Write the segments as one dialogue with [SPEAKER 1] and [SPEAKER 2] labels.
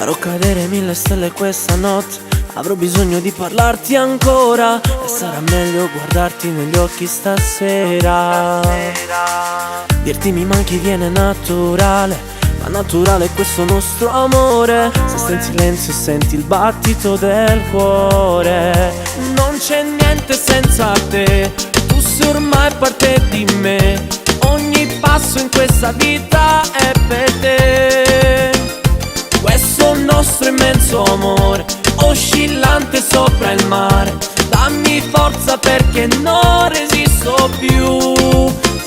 [SPEAKER 1] Farò cadere 1000 stelle questa notte. Avrò bisogno di parlarti ancora e sarà meglio guardarti negli occhi stasera. Dirti mi manchi viene naturale, ma naturale è questo nostro amore. Se stai in silenzio senti il battito del cuore. Non c'è niente senza te, tu sei ormai parte di me. Ogni passo in questa vita è per te. Questo nostro immenso amore, oscillante sopra il mare. Dammi forza perché non resisto più.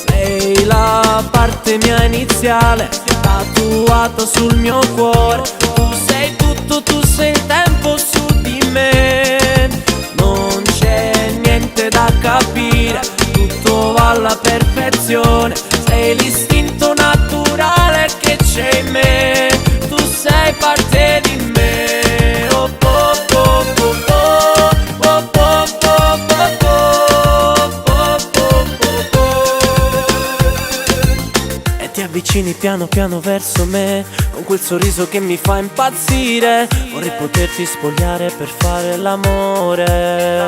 [SPEAKER 1] Sei la parte mia iniziale, tatuata sul mio cuore. Tu sei tutto, tu sei il tempo su di me. Non c'è niente da capire, tutto va alla perfezione. Sei l'istinto naturale che c'è in me. Tu sei parte di me. Oh, oh, oh, oh, oh, oh, oh, oh, oh, oh. E ti avvicini piano piano verso me, con quel sorriso che mi fa impazzire. Vorrei poterti spogliare per fare l'amore.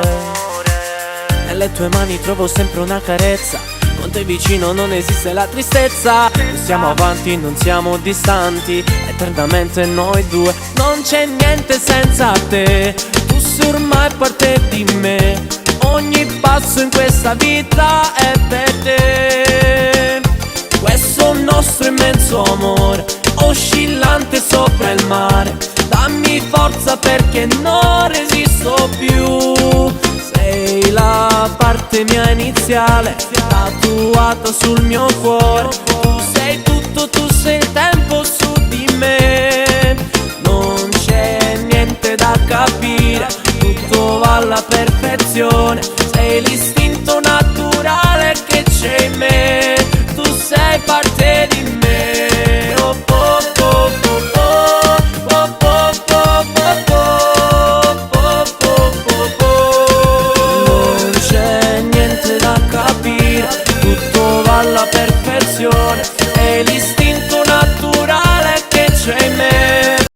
[SPEAKER 1] Nelle tue mani trovo sempre una carezza, con te vicino non esiste la tristezza. Siamo avanti, non siamo distanti, eternamente noi due. Non c'è niente senza te, tu sei ormai parte di me. Ogni passo in questa vita è per te. Questo nostro immenso amore, oscillante sopra il mare. Dammi forza perché non resisto più. Sei la parte mia iniziale, tatuata sul mio cuore. Tu sei tutto, tu sei il tempo su di me. Non c'è niente da capire, tutto va alla perfezione. Sei l'istinto naturale che c'è in me.